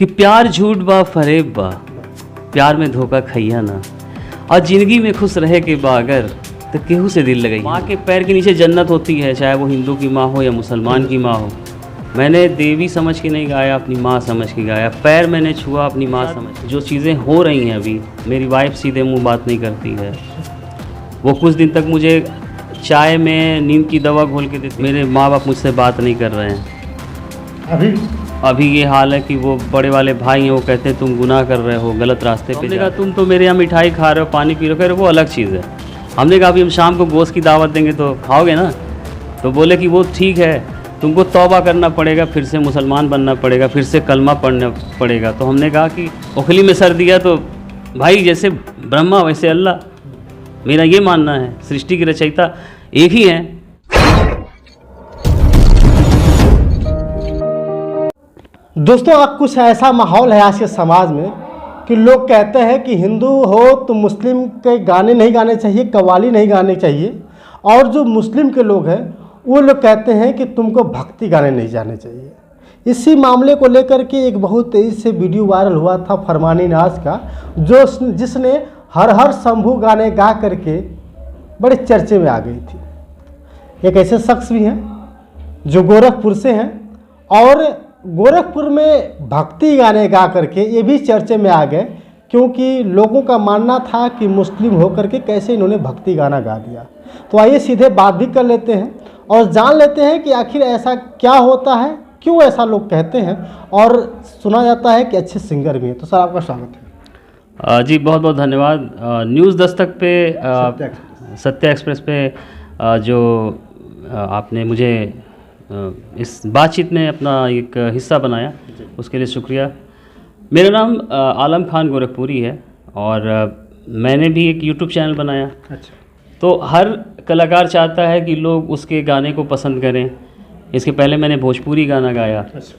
कि प्यार झूठ बा फरेब बा, प्यार में धोखा खैया ना, और ज़िंदगी में खुश रहे के बागर तो केहू से दिल लगाई। माँ के पैर के नीचे जन्नत होती है, चाहे वो हिंदू की माँ हो या मुसलमान की माँ हो। मैंने देवी समझ के नहीं गाया, अपनी माँ समझ के गाया। पैर मैंने छुआ अपनी माँ समझ। जो चीज़ें हो रही हैं अभी, मेरी वाइफ सीधे मुंह बात नहीं करती है। वो कुछ दिन तक मुझे चाय में नींद की दवा घोल के देती। मेरे माँ बाप मुझसे बात नहीं कर रहे हैं। अभी ये हाल है कि वो बड़े वाले भाई हैं, वो कहते हैं तुम गुनाह कर रहे हो, गलत रास्ते पे। हमने कहा तुम तो मेरे यहाँ मिठाई खा रहे हो, पानी पी रहे हो, कह रहे वो अलग चीज़ है। हमने कहा अभी हम शाम को गोश्त की दावत देंगे तो खाओगे ना? तो बोले कि वो ठीक है, तुमको तौबा करना पड़ेगा, फिर से मुसलमान बनना पड़ेगा, फिर से कलमा पढ़ना पड़ेगा। तो हमने कहा कि उखली में सर दिया तो भाई जैसे ब्रह्मा वैसे अल्लाह, मेरा ये मानना है। सृष्टि के रचयिता एक ही हैं। दोस्तों, अब कुछ ऐसा माहौल है आज के समाज में कि लोग कहते हैं कि हिंदू हो तो मुस्लिम के गाने नहीं गाने चाहिए, कव्वाली नहीं गाने चाहिए, और जो मुस्लिम के लोग हैं वो लोग कहते हैं कि तुमको भक्ति गाने नहीं जाने चाहिए। इसी मामले को लेकर के एक बहुत तेज़ी से वीडियो वायरल हुआ था फरमानी नाज का, जिसने हर हर शंभू गाने गा करके बड़े चर्चे में आ गई थी। एक ऐसे शख्स भी हैं जो गोरखपुर से हैं, और गोरखपुर में भक्ति गाने गा करके ये भी चर्चे में आ गए, क्योंकि लोगों का मानना था कि मुस्लिम होकर के कैसे इन्होंने भक्ति गाना गा दिया। तो आइए सीधे बात भी कर लेते हैं और जान लेते हैं कि आखिर ऐसा क्या होता है, क्यों ऐसा लोग कहते हैं, और सुना जाता है कि अच्छे सिंगर भी हैं। तो सर, आपका स्वागत है। जी बहुत बहुत धन्यवाद। न्यूज़ दस्तक पे, सत्य एक्सप्रेस पे जो आपने मुझे इस बातचीत में अपना एक हिस्सा बनाया, उसके लिए शुक्रिया। मेरा नाम आलम खान गोरखपुरी है और मैंने भी एक यूट्यूब चैनल बनाया। अच्छा। तो हर कलाकार चाहता है कि लोग उसके गाने को पसंद करें। इसके पहले मैंने भोजपुरी गाना गाया। अच्छा।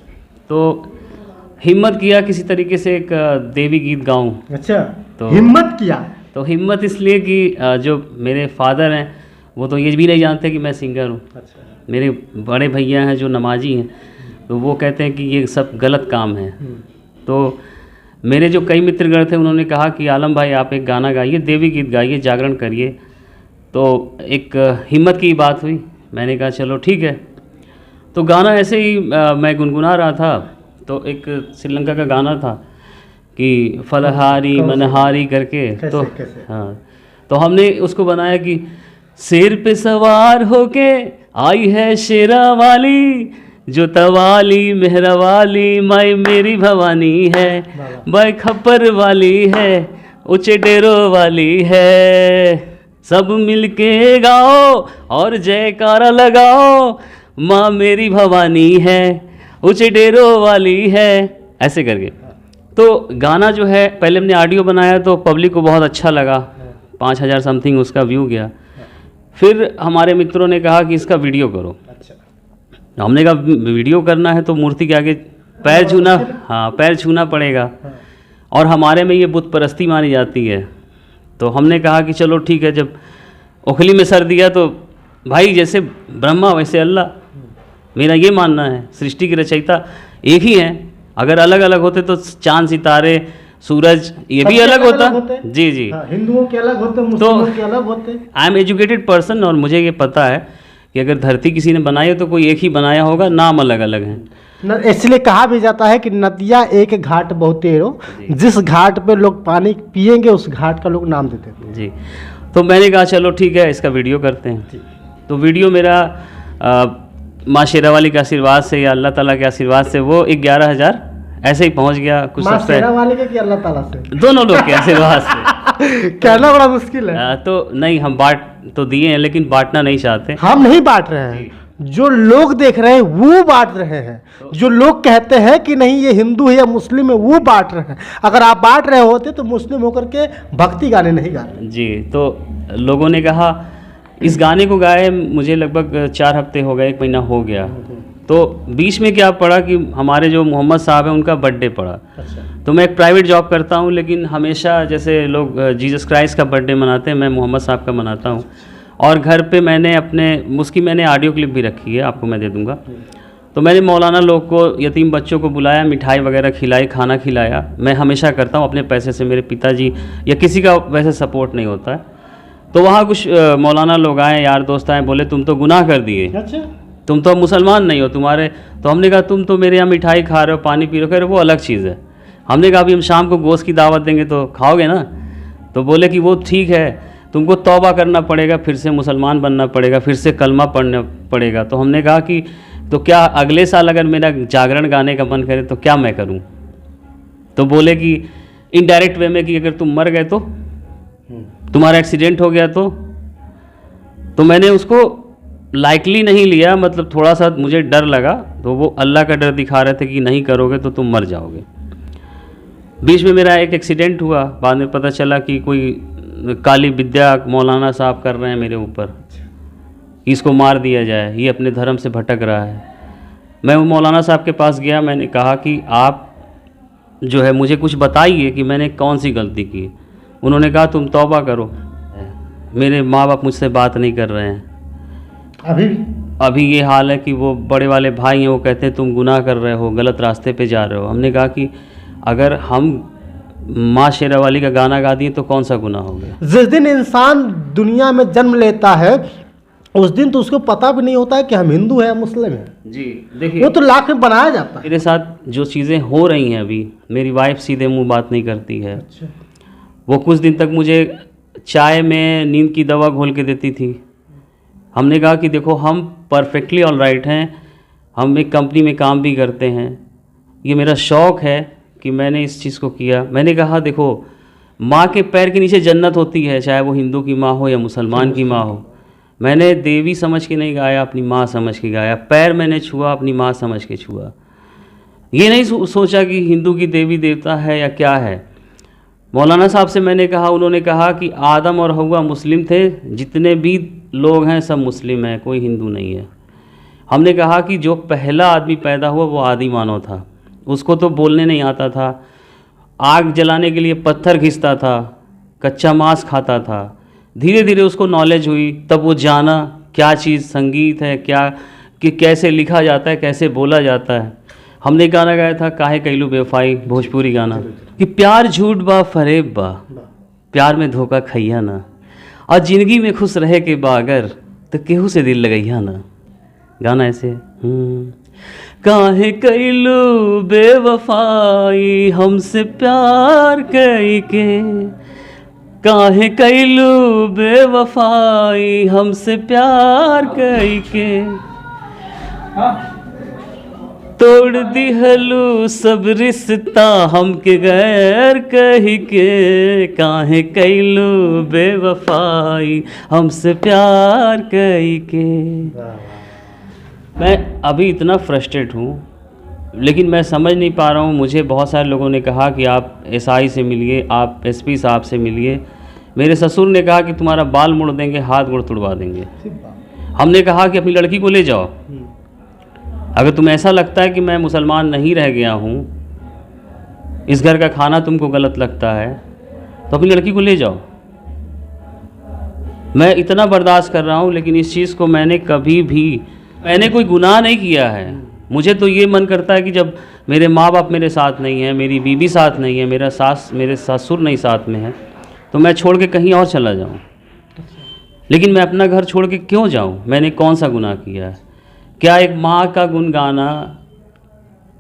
तो हिम्मत किया किसी तरीके से एक देवी गीत गाऊं। अच्छा, तो हिम्मत किया। तो हिम्मत इसलिए कि जो मेरे फादर हैं वो तो ये भी नहीं जानते कि मैं सिंगर हूँ। अच्छा। मेरे बड़े भैया हैं जो नमाजी हैं, तो वो कहते हैं कि ये सब गलत काम है। तो मेरे जो कई मित्रगण थे उन्होंने कहा कि आलम भाई आप एक गाना गाइए, देवी गीत गाइए, जागरण करिए। तो एक हिम्मत की बात हुई। मैंने कहा चलो ठीक है। तो गाना ऐसे ही मैं गुनगुना रहा था, तो एक श्रीलंका का गाना था कि फलहारी मनहारी करके। तो हाँ, तो हमने उसको बनाया कि शेर पे सवार होके आई है शेरा वाली, जो तवाली मेहरा वाली माई मेरी भवानी है, बाय खप्पर वाली है, ऊंचे डेरों वाली है। सब मिलके गाओ और जयकारा लगाओ, माँ मेरी भवानी है, ऊंचे डेरों वाली है, ऐसे करके। तो गाना जो है पहले हमने ऑडियो बनाया तो पब्लिक को बहुत अच्छा लगा, 5000 समथिंग उसका व्यू गया। फिर हमारे मित्रों ने कहा कि इसका वीडियो करो। अच्छा। हमने कहा वीडियो करना है तो मूर्ति के आगे पैर छूना, हाँ पैर छूना पड़ेगा, और हमारे में ये बुत परस्ती मानी जाती है। तो हमने कहा कि चलो ठीक है, जब उखली में सर दिया तो भाई जैसे ब्रह्मा वैसे अल्लाह, मेरा ये मानना है। सृष्टि के रचयिता एक ही हैं। अगर अलग अलग होते तो चांद सितारे सूरज ये भी अलग होता। जी जी, हिंदुओं के अलग होते, मुस्लिमों के अलग होते। आई एम एजुकेटेड पर्सन, और मुझे ये पता है कि अगर धरती किसी ने बनाई है तो कोई एक ही बनाया होगा, नाम अलग अलग हैं। इसलिए कहा भी जाता है कि नदियाँ एक घाट बहुतेरो, जिस घाट पे लोग पानी पिएंगे उस घाट का लोग नाम देते हैं। जी, तो मैंने कहा चलो ठीक है इसका वीडियो करते हैं। तो वीडियो मेरा माँ शेरावाली के आशीर्वाद से या अल्लाह ताला के आशीर्वाद से वो 11,000 ऐसे ही पहुंच गया। कुछ माँ शेरावाली के कि अल्लाह ताला से? दोनों लोग के आशीर्वाद से। कहना बड़ा मुश्किल है। तो नहीं, हम बांट तो दिए हैं लेकिन बांटना नहीं चाहते। हम नहीं बांट रहे हैं, जो लोग देख रहे हैं वो बांट रहे हैं। जो लोग कहते हैं कि नहीं ये हिंदू है या मुस्लिम है वो बांट रहे हैं। अगर आप बांट रहे होते तो मुस्लिम होकर के भक्ति गाने नहीं गाते। जी, तो लोगों ने कहा इस गाने को गाए मुझे लगभग 4 हफ्ते हो गए, 1 महीना हो गया। तो बीच में क्या पड़ा कि हमारे जो मोहम्मद साहब हैं उनका बर्थडे पड़ा। अच्छा। तो मैं एक प्राइवेट जॉब करता हूं, लेकिन हमेशा जैसे लोग जीसस क्राइस्ट का बर्थडे मनाते हैं, मैं मोहम्मद साहब का मनाता हूं। और घर पे मैंने अपने उसकी मैंने ऑडियो क्लिप भी रखी है, आपको मैं दे दूंगा। तो मैंने मौलाना लोग को, यतीम बच्चों को बुलाया, मिठाई वगैरह खिलाई, खाना खिलाया। मैं हमेशा करता हूँ अपने पैसे से, मेरे पिताजी या किसी का वैसे सपोर्ट नहीं होता है। तो वहाँ कुछ मौलाना लोग आए, यार दोस्त आए, बोले तुम तो गुनाह कर दिए, अच्छा, तुम तो मुसलमान नहीं हो, तुम्हारे। तो हमने कहा तुम तो मेरे यहाँ मिठाई खा रहे हो, पानी पी रहे हो, कह रहे वो अलग चीज़ है। हमने कहा अभी हम शाम को गोश्त की दावत देंगे तो खाओगे ना? तो बोले कि वो ठीक है, तुमको तौबा करना पड़ेगा, फिर से मुसलमान बनना पड़ेगा, फिर से कलमा पढ़ना पड़ेगा। तो हमने कहा कि तो क्या अगले साल अगर मेरा जागरण गाने का मन करे तो क्या मैं करूं? तो बोले कि इनडायरेक्ट वे में कि अगर तुम मर गए तो, तुम्हारा एक्सीडेंट हो गया तो मैंने उसको लाइकली नहीं लिया, मतलब थोड़ा सा मुझे डर लगा। तो वो अल्लाह का डर दिखा रहे थे कि नहीं करोगे तो तुम मर जाओगे। बीच में मेरा एक एक्सीडेंट हुआ, बाद में पता चला कि कोई काली विद्या मौलाना साहब कर रहे हैं मेरे ऊपर, इसको मार दिया जाए, ये अपने धर्म से भटक रहा है। मैं वो मौलाना साहब के पास गया, मैंने कहा कि आप जो है मुझे कुछ बताइए कि मैंने कौन सी गलती की। उन्होंने कहा तुम तौबा करो, मेरे माँ बाप मुझसे बात नहीं कर रहे हैं। अभी ये हाल है कि वो बड़े वाले भाई हैं, वो कहते हैं तुम गुनाह कर रहे हो, गलत रास्ते पे जा रहे हो। हमने कहा कि अगर हम माँ शेरावाली का गाना गा दिए तो कौन सा गुनाह हो गया? जिस दिन इंसान दुनिया में जन्म लेता है उस दिन तो उसको पता भी नहीं होता है कि हम हिंदू हैं मुस्लिम हैं। जी देखिए, वो तो लाख में बनाया जाता है। मेरे साथ जो चीज़ें हो रही हैं अभी, मेरी वाइफ सीधे मुंह बात नहीं करती है। अच्छा। वो कुछ दिन तक मुझे चाय में नींद की दवा घोल के देती थी। हमने कहा कि देखो हम परफेक्टली ऑल राइट हैं, हम एक कंपनी में काम भी करते हैं, ये मेरा शौक़ है कि मैंने इस चीज़ को किया। मैंने कहा देखो, माँ के पैर के नीचे जन्नत होती है, चाहे वो हिंदू की माँ हो या मुसलमान की माँ हो। मैंने देवी समझ के नहीं गाया, अपनी माँ समझ के गाया। पैर मैंने छुआ, अपनी माँ समझ के छुआ। ये नहीं सोचा कि हिंदू की देवी देवता है या क्या है। मौलाना साहब से मैंने कहा, उन्होंने कहा कि आदम और हव्वा मुस्लिम थे, जितने भी लोग हैं सब मुस्लिम हैं, कोई हिंदू नहीं है। हमने कहा कि जो पहला आदमी पैदा हुआ वो आदि मानव था, उसको तो बोलने नहीं आता था, आग जलाने के लिए पत्थर घिसता था, कच्चा मांस खाता था। धीरे धीरे उसको नॉलेज हुई, तब वो जाना क्या चीज़ संगीत है, क्या कि कैसे लिखा जाता है, कैसे बोला जाता है। हमने गाना गाया था काहे कैलू बेवफाई, भोजपुरी गाना, कि प्यार झूठ बा फरेब बा, प्यार में धोखा खैया ना, और ज़िंदगी में खुश रहे के बागर तो केहू से दिल लगैया ना। गाना ऐसे काहे कैलू बेवफाई हमसे प्यार कई के, काहे कैलू बेवफाई हमसे प्यार कई के, तोड़ दिहलू सब रिश्ता हमके गैर कही के, काहे कैलू बेवफाई हमसे प्यार कई के। मैं अभी इतना फ्रस्ट्रेट हूँ, लेकिन मैं समझ नहीं पा रहा हूँ। मुझे बहुत सारे लोगों ने कहा कि आप एसआई से मिलिए, आप एसपी साहब से मिलिए। मेरे ससुर ने कहा कि तुम्हारा बाल मुड़ देंगे, हाथ गोड़ तुड़वा देंगे। हमने कहा कि अपनी लड़की को ले जाओ, अगर तुम्हें ऐसा लगता है कि मैं मुसलमान नहीं रह गया हूँ, इस घर का खाना तुमको गलत लगता है, तो अपनी लड़की को ले जाओ। मैं इतना बर्दाश्त कर रहा हूँ, लेकिन इस चीज़ को मैंने कभी भी, मैंने कोई गुनाह नहीं किया है। मुझे तो ये मन करता है कि जब मेरे माँ बाप मेरे साथ नहीं है, मेरी बीवी साथ नहीं है, मेरे ससुर नहीं साथ में है, तो मैं छोड़ के कहीं और चला जाऊँ। लेकिन मैं अपना घर छोड़ के क्यों जाऊँ? मैंने कौन सा गुनाह किया है? क्या एक माँ का गुण गाना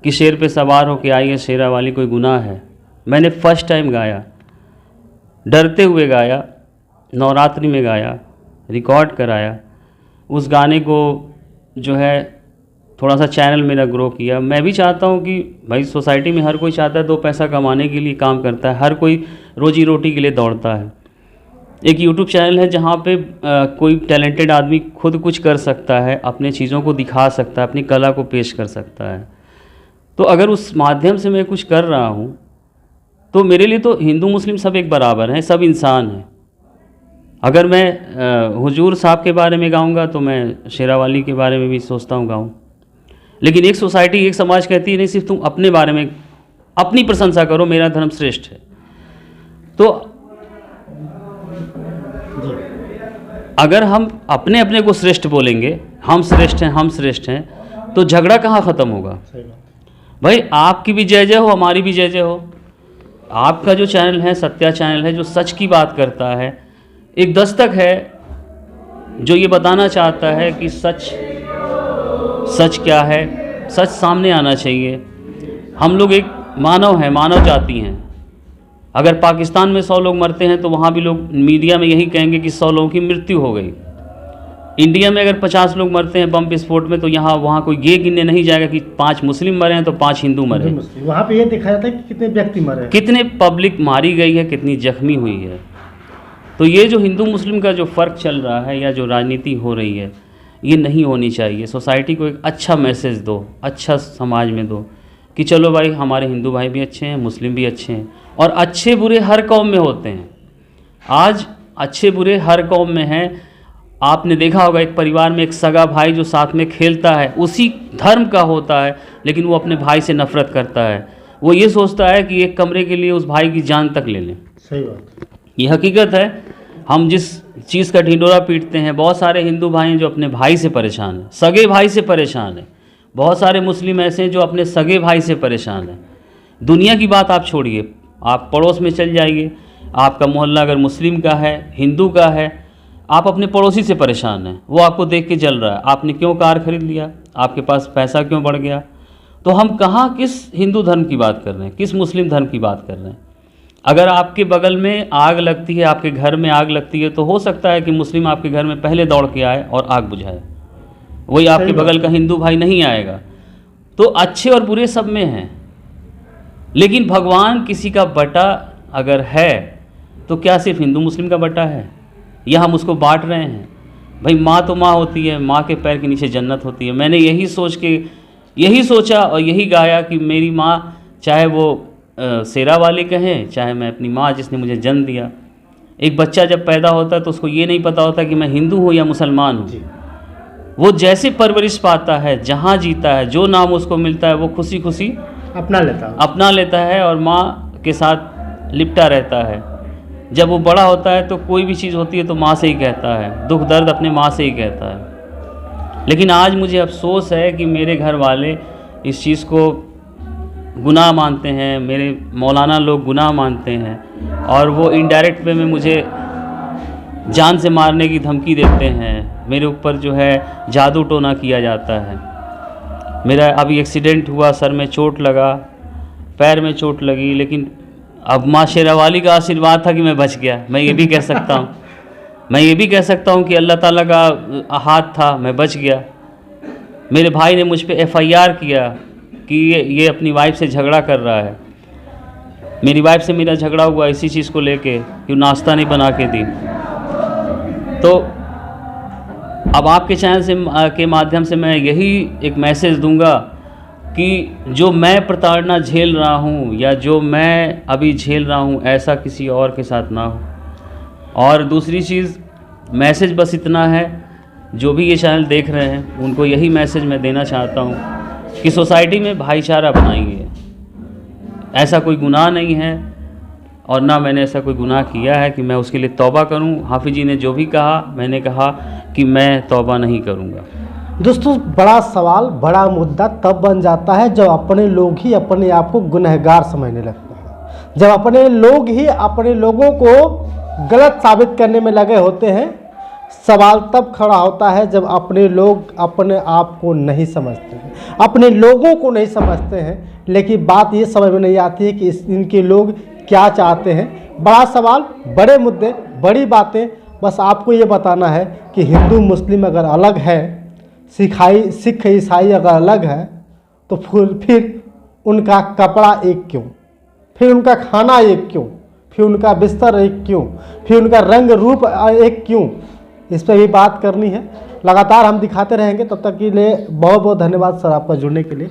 कि शेर पे सवार होके आई है शेरा वाली कोई गुनाह है? मैंने फर्स्ट टाइम गाया, डरते हुए गाया, नवरात्रि में गाया, रिकॉर्ड कराया। उस गाने को जो है थोड़ा सा चैनल मेरा ग्रो किया। मैं भी चाहता हूँ कि भाई सोसाइटी में हर कोई चाहता है 2 पैसा कमाने के लिए काम करता है, हर कोई रोजी रोटी के लिए दौड़ता है। एक यूट्यूब चैनल है जहाँ पे कोई टैलेंटेड आदमी खुद कुछ कर सकता है, अपने चीज़ों को दिखा सकता है, अपनी कला को पेश कर सकता है। तो अगर उस माध्यम से मैं कुछ कर रहा हूँ तो मेरे लिए तो हिंदू मुस्लिम सब एक बराबर हैं, सब इंसान हैं। अगर मैं हुजूर साहब के बारे में गाऊंगा तो मैं शेरावाली के बारे में भी सोचता हूँ गाऊँ। लेकिन एक सोसाइटी, एक समाज कहती है नहीं, सिर्फ तुम अपने बारे में अपनी प्रशंसा करो, मेरा धर्म श्रेष्ठ है। तो अगर हम अपने अपने को श्रेष्ठ बोलेंगे, हम श्रेष्ठ हैं, हम श्रेष्ठ हैं, तो झगड़ा कहाँ ख़त्म होगा? सही बात। भाई आपकी भी जय जय हो, हमारी भी जय जय हो। आपका जो चैनल है सत्या चैनल है, जो सच की बात करता है, एक दस्तक है जो ये बताना चाहता है कि सच क्या है, सच सामने आना चाहिए। हम लोग एक मानव हैं, मानव जाति हैं। अगर पाकिस्तान में 100 लोग मरते हैं तो वहाँ भी लोग मीडिया में यही कहेंगे कि 100 लोगों की मृत्यु हो गई। इंडिया में अगर 50 लोग मरते हैं बम विस्फोट में तो वहाँ कोई ये गिनने नहीं जाएगा कि 5 मुस्लिम मरे हैं तो 5 हिंदू मरे हैं। वहाँ पे ये देखा जाता है कि कितने व्यक्ति मरे हैं, कितने पब्लिक मारी गई है, कितनी जख्मी हुई है। तो ये जो हिंदू मुस्लिम का जो फ़र्क चल रहा है या जो राजनीति हो रही है, ये नहीं होनी चाहिए। सोसाइटी को एक अच्छा मैसेज दो, अच्छा समाज में दो कि चलो भाई हमारे हिंदू भाई भी अच्छे हैं, मुस्लिम भी अच्छे हैं, और अच्छे बुरे हर कौम में होते हैं। आज अच्छे बुरे हर कौम में हैं। आपने देखा होगा एक परिवार में एक सगा भाई जो साथ में खेलता है, उसी धर्म का होता है, लेकिन वो अपने भाई से नफरत करता है। वो ये सोचता है कि एक कमरे के लिए उस भाई की जान तक ले लें। सही बात। ये हकीकत है। हम जिस चीज़ का ढिंडोरा पीटते हैं, बहुत सारे हिंदू भाई हैं जो अपने भाई से परेशान हैं, सगे भाई से परेशान हैं। बहुत सारे मुस्लिम ऐसे हैं जो अपने सगे भाई से परेशान हैं। दुनिया की बात आप छोड़िए, आप पड़ोस में चल जाइए, आपका मोहल्ला अगर मुस्लिम का है, हिंदू का है, आप अपने पड़ोसी से परेशान हैं, वो आपको देख के जल रहा है, आपने क्यों कार खरीद लिया, आपके पास पैसा क्यों बढ़ गया। तो हम कहाँ किस हिंदू धर्म की बात कर रहे हैं, किस मुस्लिम धर्म की बात कर रहे हैं। अगर आपके बगल में आग लगती है, आपके घर में आग लगती है, तो हो सकता है कि मुस्लिम आपके घर में पहले दौड़ के आए और आग बुझाए, वही आपके बगल का हिंदू भाई नहीं आएगा। तो अच्छे और बुरे सब में हैं, लेकिन भगवान किसी का बटा अगर है तो क्या सिर्फ हिंदू मुस्लिम का बटा है, या हम उसको बांट रहे हैं। भाई माँ तो माँ होती है, माँ के पैर के नीचे जन्नत होती है। मैंने यही सोचा और यही गाया कि मेरी माँ, चाहे वो शेरा वाली कहें, चाहे मैं अपनी माँ जिसने मुझे जन्म दिया। एक बच्चा जब पैदा होता है तो उसको ये नहीं पता होता कि मैं हिंदू हूँ या मुसलमान हूँ। वो जैसे परवरिश पाता है, जहाँ जीता है, जो नाम उसको मिलता है, वो खुशी खुशी अपना लेता है और माँ के साथ लिपटा रहता है। जब वो बड़ा होता है तो कोई भी चीज़ होती है तो माँ से ही कहता है, दुख दर्द अपने माँ से ही कहता है। लेकिन आज मुझे अफसोस है कि मेरे घर वाले इस चीज़ को गुनाह मानते हैं, मेरे मौलाना लोग गुनाह मानते हैं, और वो इनडायरेक्ट वे में मुझे जान से मारने की धमकी देते हैं। मेरे ऊपर जो है जादू टोना किया जाता है। मेरा अभी एक्सीडेंट हुआ, सर में चोट लगा, पैर में चोट लगी, लेकिन अब माँ शेरावाली का आशीर्वाद था कि मैं बच गया। मैं ये भी कह सकता हूँ कि अल्लाह ताला का हाथ था, मैं बच गया। मेरे भाई ने मुझ पे FIR किया कि ये अपनी वाइफ से झगड़ा कर रहा है। मेरी वाइफ से मेरा झगड़ा हुआ इसी चीज़ को लेके कि नाश्ता नहीं बना के दी। तो अब आपके चैनल से के माध्यम से मैं यही एक मैसेज दूंगा कि जो मैं प्रताड़ना झेल रहा हूँ या जो मैं अभी झेल रहा हूँ, ऐसा किसी और के साथ ना हो। और दूसरी चीज़, मैसेज बस इतना है, जो भी ये चैनल देख रहे हैं उनको यही मैसेज मैं देना चाहता हूँ कि सोसाइटी में भाईचारा बनाइए। ऐसा कोई गुनाह नहीं है और ना मैंने ऐसा कोई गुनाह किया है कि मैं उसके लिए तौबा करूं। हाफिज़ जी ने जो भी कहा, मैंने कहा कि मैं तौबा नहीं करूंगा। दोस्तों, बड़ा सवाल, बड़ा मुद्दा तब बन जाता है जब अपने लोग ही अपने आप को गुनहगार समझने लगते हैं, जब अपने लोग ही अपने लोगों को गलत साबित करने में लगे होते हैं। सवाल तब खड़ा होता है जब अपने लोग अपने आप को नहीं समझते हैं, अपने लोगों को नहीं समझते हैं। लेकिन बात ये समझ में नहीं आती है कि इनके लोग क्या चाहते हैं। बड़ा सवाल, बड़े मुद्दे, बड़ी बातें। बस आपको ये बताना है कि हिंदू मुस्लिम अगर अलग है, सिख ईसाई अगर अलग है, तो फिर उनका कपड़ा एक क्यों, फिर उनका खाना एक क्यों, फिर उनका बिस्तर एक क्यों, फिर उनका रंग रूप एक क्यों। इस पर भी बात करनी है। लगातार हम दिखाते रहेंगे। तब तक के लिए बहुत बहुत धन्यवाद सर आपका जुड़ने के लिए।